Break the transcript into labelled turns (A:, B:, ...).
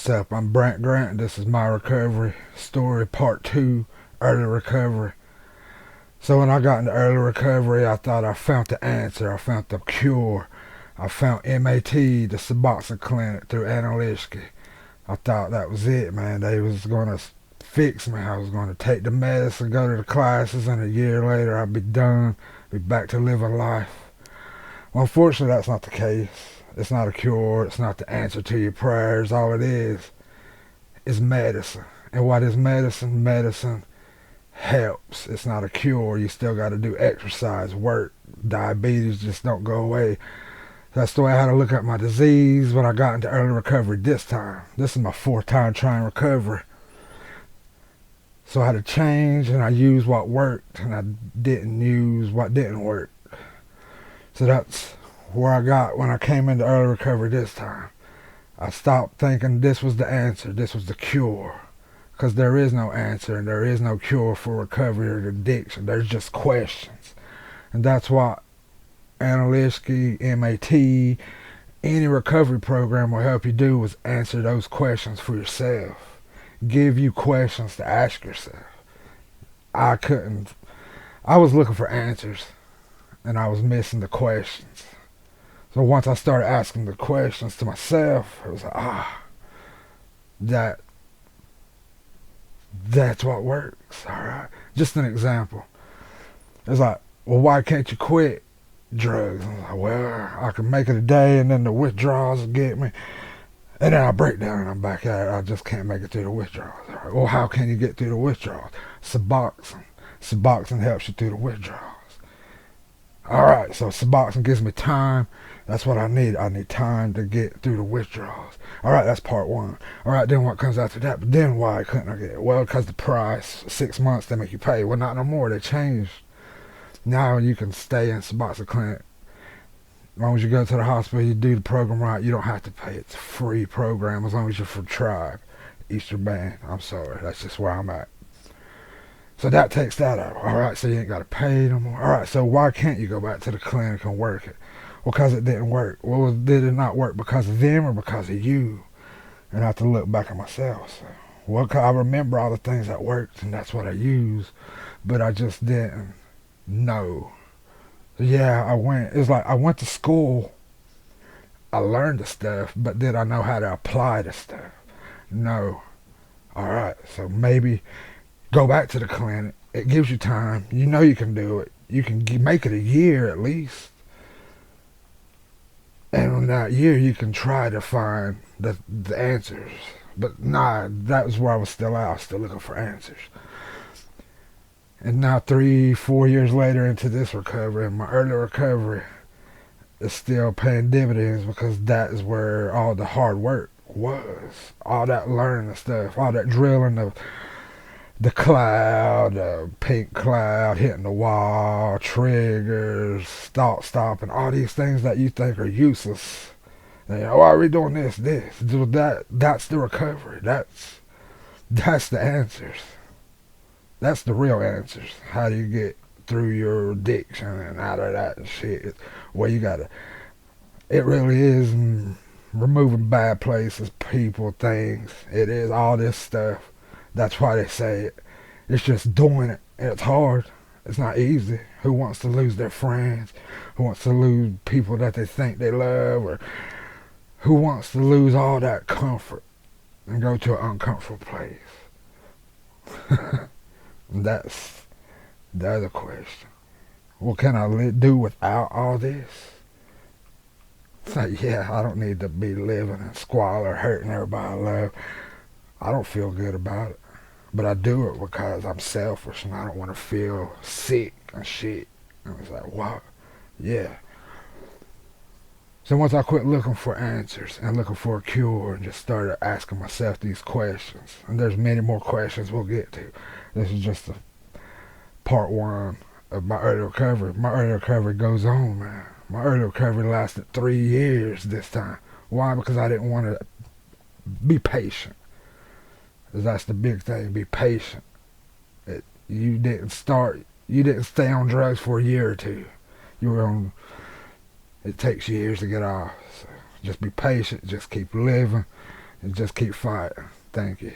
A: What's up? I'm Brant Grant. This is my recovery story, part 2, early recovery. So when I got into early recovery, I thought I found the answer. I found the cure. I found MAT, the Suboxone Clinic, through Analytica. I thought that was it, man. They was going to fix me. I was going to take the medicine, go to the classes, and a year later I'd be done, be back to living life. Well, unfortunately, that's not the case. It's not a cure. It's not the answer to your prayers. All it is medicine. And what is medicine? Medicine helps. It's not a cure. You still got to do exercise, work. Diabetes just don't go away. That's the way I had to look at my disease when I got into early recovery this time. This is my 4th time trying recovery. So I had to change, and I used what worked, and I didn't use what didn't work. So that's where I got when I came into early recovery this time. I stopped thinking this was the answer, this was the cure. Because there is no answer and there is no cure for recovery or addiction. There's just questions. And that's what Analytica, MAT, any recovery program will help you do, is answer those questions for yourself. Give you questions to ask yourself. I was looking for answers and I was missing the questions. So once I started asking the questions to myself, it was like, that's what works. All right. Just an example. It's like, well, why can't you quit drugs? I was like, well, I can make it a day and then the withdrawals will get me. And then I break down and I'm back at it. I just can't make it through the withdrawals. All right. Well, how can you get through the withdrawals? Suboxone. Suboxone helps you through the withdrawals. All right, so Suboxone gives me time. That's what I need. I need time to get through the withdrawals. All right, that's part 1. All right, then what comes after that? But then why couldn't I get it? Well, because the price, 6 months they make you pay. Well, not no more. They changed. Now you can stay in Suboxone Clinic. As long as you go to the hospital, you do the program right, you don't have to pay. It's a free program as long as you're from Tribe, Eastern Band. I'm sorry, that's just where I'm at. So that takes that out. All right, so you ain't got to pay no more. All right, so why can't you go back to the clinic and work it? Well, because it didn't work. Well, did it not work because of them or because of you? And I have to look back at myself. So, well, 'cause I remember all the things that worked, and that's what I used, but I just didn't know. So yeah, it's like I went to school. I learned the stuff, but did I know how to apply the stuff? No. All right, so maybe go back to the clinic. It gives you time. You know you can do it. You can make it a year at least. And in that year, you can try to find the answers. But nah, that was where I was still at. I was still looking for answers. And now 3-4 years later into this recovery, and my early recovery is still paying dividends, because that is where all the hard work was. All that learning stuff, all that drilling of the cloud, the pink cloud, hitting the wall, triggers, thought stopping, all these things that you think are useless. And, why are we doing this? That's the recovery. That's the answers. That's the real answers. How do you get through your addiction and out of that and shit? Well, it really is removing bad places, people, things. It is all this stuff. That's why they say it. It's just doing it. And it's hard. It's not easy. Who wants to lose their friends? Who wants to lose people that they think they love? Or who wants to lose all that comfort and go to an uncomfortable place? That's the other question. What can I do without all this? It's like, yeah, I don't need to be living in squalor, hurting everybody I love. I don't feel good about it. But I do it because I'm selfish and I don't want to feel sick and shit. And it's like, wow, yeah. So once I quit looking for answers and looking for a cure and just started asking myself these questions, and there's many more questions we'll get to. This is just part 1 of my early recovery. My early recovery goes on, man. My early recovery lasted 3 years this time. Why? Because I didn't want to be patient. That's the big thing, be patient. You didn't stay on drugs for a year or 2. You were on, it takes years to get off. So just be patient, just keep living. and just keep fighting. Thank you.